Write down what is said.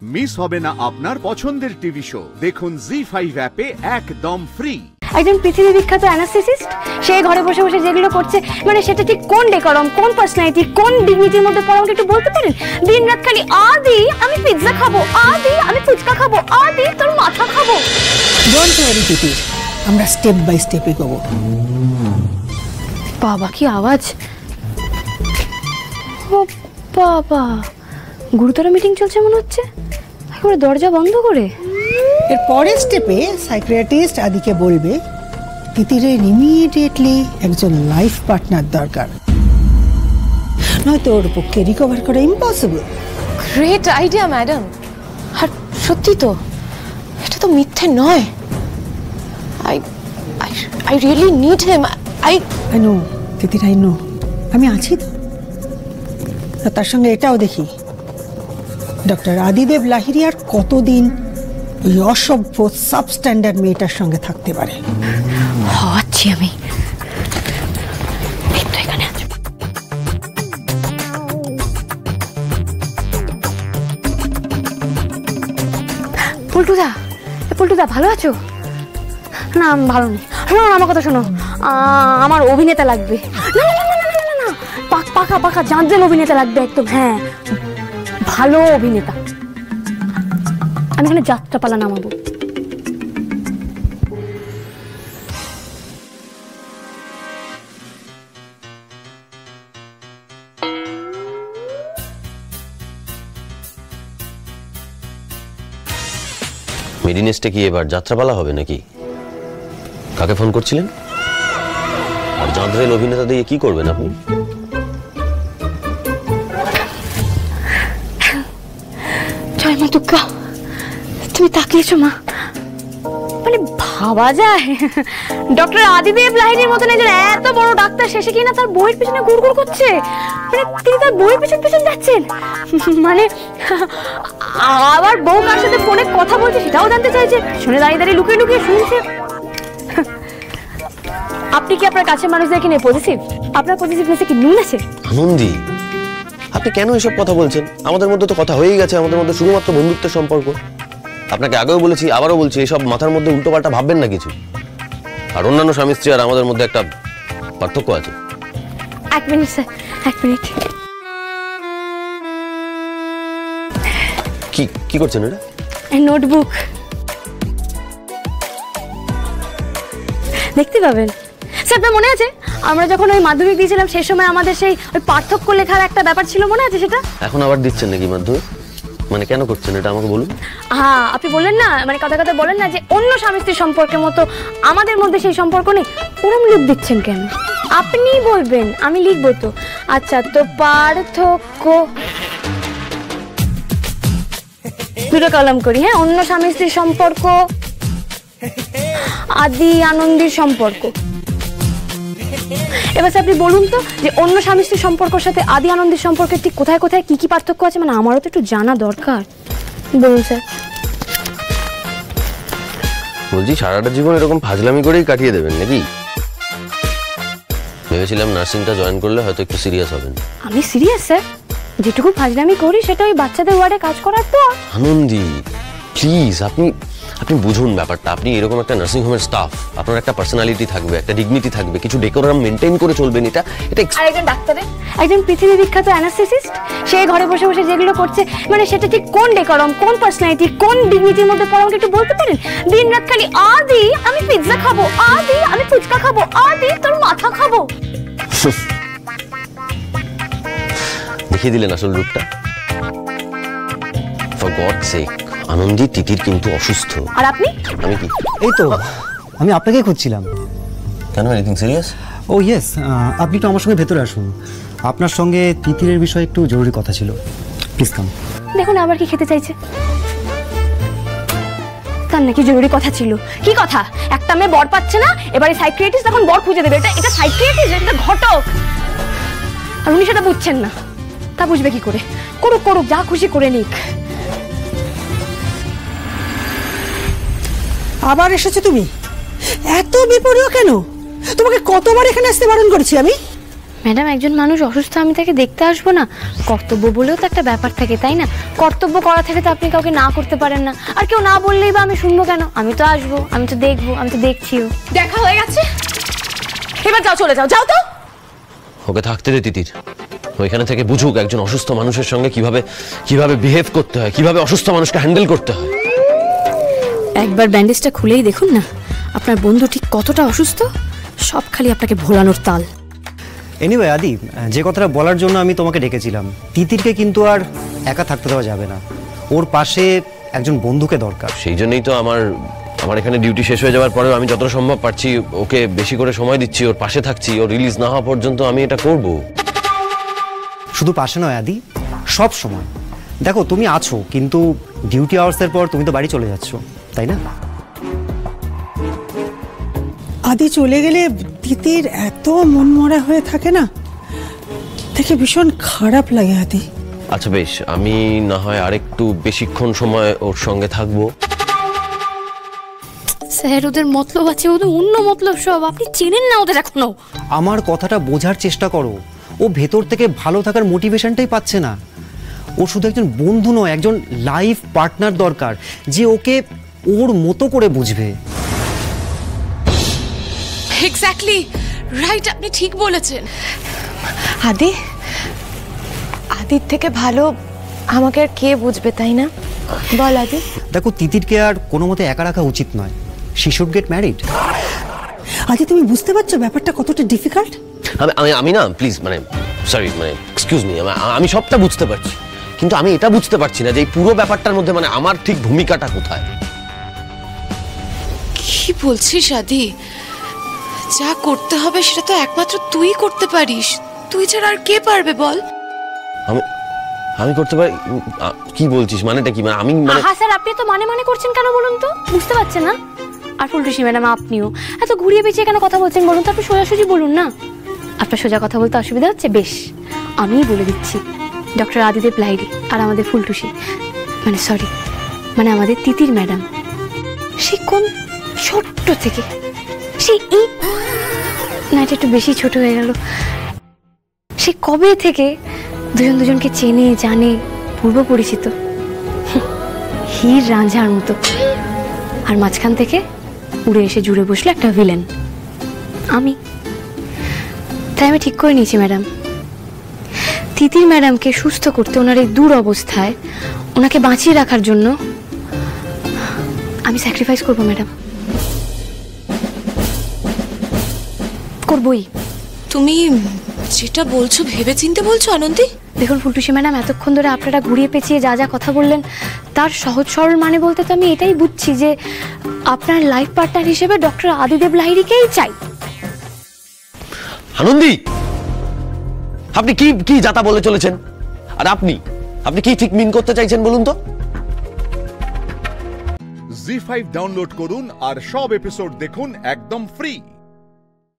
Miss হবে না আপনার পছন্দের টিভি শো, দেখুন জি5 অ্যাপে একদম ফ্রি। একজন পৃথিবী বিখ্যাত অ্যানাস্থেসিস্ট, সে ঘরে বসে বসে যেগুলো করছে, মানে সেটা ঠিক কোন ডেকোরাম, কোন পার্সোনালিটি, কোন ডিগনিটির মধ্যে পড়ে আমাকে একটু বলতে পারেন? দিন রাত খালি আদি আমি পিৎজা খাবো, আদি আমি ফুচকা খাবো, আদি তোর মাথা খাবো। ডোন্ট ওয়ারি দিদি, আমরা স্টেপ বাই স্টেপ এগোবো। বাবা কি আওয়াজ! ও বাবা, গুরুতর মিটিং চলছে মনে হচ্ছে। একেবারে দরজা বন্ধ করে। এর পরের স্টেপে সাইকিয়াট্রিস্ট আদিকে বলবে তিতিরের ইমিডিয়েটলি একজন লাইফ পার্টনার দরকার, নয়তো ওর পক্ষে রিকভার করা ইম্পসিবল। Great idea madam. আর সত্যি তো, এটা তো মিথ্যে নয়। I really need him. I know Titir, I know, আমি আছি তো। তার সঙ্গে এটাও দেখি ডক্টর আদিদেব লাহিড়ী আর কতদিন ওই অসভ্য সাবস্ট্যান্ডার্ড মেয়েটার সঙ্গে থাকতে পারে। আছি আমি এখানে। পল্টুদা, পল্টুদা ভালো আছো? না আমি ভালো নেই। আমার কথা শোনো, আমার অভিনেতা লাগবে। না না না না না না, পাকা পাকা জাঁজেল অভিনেতা লাগবে একদম। হ্যাঁ, ভালো অভিনেতা। আমি এখানে যাত্রাপালা নামাবো। মেডিনেসটা কি এবার যাত্রাপালা হবে নাকি? কাকে ফোন করছিলেন? আর জাঁদরেল অভিনেতা দিয়ে কি করবেন আপনি? জয় মা দুর্গা, তুমি তাকিয়েছো মা? মানে ভাবা যায় ডক্টর আদিদেব লাহিড়ীর মতন একজন এত বড় ডাক্তার শেষে কিনা তার বইয়ের পিছনে গুড়গুড় করছে। মানে তিনি তার বইয়ের পিছন পিছন যাচ্ছেন। মানে আবার বউ কার সাথে ফোনে কথা বলছে সেটাও জানতে চাইছে, শুনে দাঁড়িয়ে দাঁড়িয়ে লুকিয়ে লুকিয়ে শুনছে। আপনি কি আপনার কাছের মানুষদেরকে নিয়ে পজিটিভ? আপনার পজিটিভনেসে কি নুন আছে? আনন্দি, আপনি কেন এসব কথা বলছেন? আমাদের মধ্যে তো কথা হয়েই গেছে, আমাদের মধ্যে শুধুমাত্র বন্ধুত্বের সম্পর্ক। আপনাকে আগেও বলেছি, আবারও বলছি, এসব মাথার মধ্যে উল্টোপাল্টা ভাববেন না কিছু। আর অন্যান্য স্বামী স্ত্রী আর আমাদের মধ্যে একটা পার্থক্য আছে। এক মিনিট স্যার, এক মিনিট। কি করছেন এটা? নোটবুক দেখতে পাবেন স্যার। আপনার মনে আছে আমরা যখন ওই মাধ্যমিক দিয়েছিলাম সেই সময় আমাদের সেই ওই পার্থক্য লেখার একটা ব্যাপার ছিল, মনে আছে সেটা? এখন আবার দিচ্ছেন নাকি মাধ্যমিক? মানে কেন করছেন এটা আমাকে বলুন। হ্যাঁ, আপনি বললেন না, মানে কথা কথা বলেন না যে অন্য স্বামী স্ত্রীর সম্পর্কের মতো আমাদের মধ্যে সেই সম্পর্ক নেই। ওরম লিখ দিচ্ছেন কেন? আপনি বলবেন, আমি লিখবো তো। আচ্ছা, তো পার্থক্য দুটো কলম করি। হ্যাঁ, অন্য স্বামী স্ত্রীর সম্পর্ক, আদি আনন্দের সম্পর্ক। এবার আপনি বলুন তো যে অন্য স্বামী স্ত্রীর সম্পর্কের সাথে আদি আনন্দের সম্পর্কের ঠিক কোথায় কোথায় কি কি পার্থক্য আছে? মানে আমারও তো একটু জানা দরকার। বলুন স্যার। বলছি, সারাটা জীবন এরকম ফাজলামি করেই কাটিয়ে দেবেন নাকি? ভেবেছিলাম নার্সিংটা জয়েন করলে হয়তো একটু সিরিয়াস হবেন। আমি সিরিয়াস স্যার, যেটুকু ফাজলামি করি সেটা ওই বাচ্চাদের ওয়ার্ডে কাজ করার পর। আনন্দি প্লিজ, আপনি বুঝুন ব্যাপারটা। আপনি এরকম একটা নার্সিং হোমের স্টাফ, আপনার একটা পার্সোনালিটি থাকবে, একটা ডিগনিটি থাকবে, কিছু ডেকোরাম মেনটেন করে চলবেন। এটা আর একজন ডাক্তারের, একজন পৃথিবী বিখ্যাত অ্যানাস্থেসিস্ট, সে ঘরে বসে বসে যেগুলো করছে, মানে সেটা ঠিক কোন ডেকোরাম, কোন পার্সোনালিটি, কোন ডিগনিটির মধ্যে পড়ে আমাকে একটু বলতে পারেন? দিন রাত খালি আদি আমি পিৎজা খাবো, আদি আমি ফুচকা খাবো, আদি তোর মাথা খাবো। দেখিয়ে দিলেন আসল রূপটা। ফর গড সেক, আনন্দি, তিতির কিন্তু অসুস্থ। আর আপনি? আমি কি? এই তো আমি আপনাকেই খুঁজছিলাম। কেন, এনিথিং সিরিয়াস? ও ইয়েস, আপনি তো আমার সঙ্গে ভেতরে আসুন। আপনার সঙ্গে তিতিরের বিষয়ে একটু জরুরি কথা ছিল। Please come. দেখুন আবার কি খেতে চাইছে। তার নাকি জরুরি কথা ছিল। কি কথা? একটা মেয়ে বর পাচ্ছে না, এবারে সাইকিয়াট্রিস্ট এখন বর খুঁজে দেবে। এটা সাইকিয়াট্রিস্ট, এটা ঘটক। আর উনি সেটা বুঝছেন না। তা বুঝবে কি করে? করুক করুক, যা খুশি করে নিক। আবার এসেছো তুমি? এত বিপরীয় কেন? তোমাকে কতবার এখানে আসতে বারণ করেছি আমি? ম্যাডাম, একজন মানুষ অসুস্থ, আমি তাকে দেখতে আসবো না? কর্তব্য বলেও তো একটা ব্যাপার থাকে, তাই না? কর্তব্য করা থেকে তো আপনি কাউকে না করতে পারেন না। আর কেউ না বললেই বা আমি শুনবো কেন? আমি তো আসবো, আমি তো দেখবো, আমি তো দেখছিও। দেখা হয়ে গেছে, এবার যাও, চলে যাও, যাও তো। ওকে থাকতে দে তিতির, ওইখানে থেকে বুঝুক একজন অসুস্থ মানুষের সঙ্গে কিভাবে বিহেভ করতে হয়, কিভাবে অসুস্থ মানুষকে হ্যান্ডেল করতে হয়। একবার ব্যান্ডেজটা খুলেই দেখুন না আপনার বন্ধু ঠিক কতটা অসুস্থ। সব খালি আপনাকে ভোলানোর তাল। এনিওয়ে আদি, যে কথাটা বলার জন্য আমি তোমাকে ডেকেছিলাম, তিতিরকে কিন্তু আর একা থাকতে দেওয়া যাবে না। ওর পাশে একজন বন্ধুকে দরকার। সেই জন্যই তো আমার এখানে ডিউটি শেষ হয়ে যাওয়ার পরেও আমি যতটা সম্ভব পারছি ওকে বেশি করে সময় দিচ্ছি, ওর পাশে থাকছি। ওর রিলিজ না হওয়া পর্যন্ত আমি এটা করব। শুধু পাশে নয় আদি, সব সময়। দেখো তুমি আছো, কিন্তু ডিউটি আওয়ার্সের পর তুমি তো বাড়ি চলে যাচ্ছ, তাই না? আদি চলে গেলে তিতির এত মনমরা হয়ে থাকে না, দেখে ভীষণ খারাপ লাগে আদি। আচ্ছা বেশ, আমি না হয় আরেকটু বেশিক্ষণ সময় ওর সঙ্গে থাকবো। স্যার, ওদের মতলব আছে, ওদের অন্য মতলব সব। আপনি চেনেন না ওদের এখনো। আমার কথাটা বোঝার চেষ্টা করো। ও ভেতর থেকে ভালো থাকার মোটিভেশনটাই পাচ্ছে না। ও শুধু একজন বন্ধু নয়, একজন লাইফ পার্টনার দরকার, যে ওকে ওর মতো করে বুঝবে। এক্স্যাক্টলি রাইট, আপনি ঠিক বলেছেন। আদির থেকে ভালো আমাকে আর কে বুঝবে, তাই না? বল আদি। দেখো, তিতিরকে আর কোনো মতে একা রাখা উচিত নয়। She should get married. আদি, তুমি বুঝতে পারছো ব্যাপারটা কতটা ডিফিকাল্ট? আমি না, প্লিজ, সরি, এক্সকিউজ মি, আমি সবটা বুঝতে পারছি, কিন্তু আমি এটা বুঝতে পারছি না যে এই পুরো ব্যাপারটার মধ্যে আমার ঠিক ভূমিকাটা কোথায়। কি বলছিস আদি? যা করতে হবে সেটা তো একমাত্র তুই করতে পারিস। তুই ছাড়া আর কে পারবে বল? আমি করতে পারি? কি বলছিস, মানেটা কি? আমি হ্যাঁ স্যার, আপনি তো মানে করছেন কেন বলুন তো? বুঝতে পারছেন না? আর ফুলটুসি ম্যাডাম, আপনিও এত ঘুরিয়ে পেঁচিয়ে কেন কথা বলছেন বলুন তো? আপনি সোজাসুজি বলুন না। আপনার সোজা কথা বলতে অসুবিধা হচ্ছে? বেশ, আমিই বলে দিচ্ছি। ডক্টর আদিদেব লাহিড়ী আর আমাদের ফুলটুসি, সরি, আমাদের তিতির ম্যাডাম, সে কোন ছোট্ট থেকে, সেই এই না, এটা একটু বেশি ছোট হয়ে গেল, সে কবে থেকে দুজনকে চেনে জানে, পূর্ব পরিচিত, হীর রাঞ্ঝার মতো। আর মাঝখান থেকে উড়ে এসে জুড়ে বসলো একটা ভিলেন, আমি। তাই আমি ঠিক করে নিয়েছি ম্যাডাম, তিতির ম্যাডামকে সুস্থ করতে, ওনার এই দূর অবস্থায় ওনাকে বাঁচিয়ে রাখার জন্য আমি স্যাক্রিফাইস করবো ম্যাডাম, করবই। তুমি যেটা বলছো ভেবে চিন্তে বলছো আনন্দী? দেখুন ফুলটুসি ম্যাডাম, এতক্ষণ ধরে আপনারা ঘুরিয়ে পেঁচিয়ে যা কথা বললেন তার সহজ সরল বলতে তো আমি এটাই বুঝছি যে আপনার লাইফ পার্টনার হিসেবে ডক্টর আদিদেব লাহিড়ীকেই চাই। আনন্দী, আপনি কি যাতা বলে চলেছেন? আর আপনি কি ঠিক মিন করতে চাইছেন বলুন তো? জি5 ডাউনলোড করুন আর সব এপিসোড দেখুন একদম ফ্রি।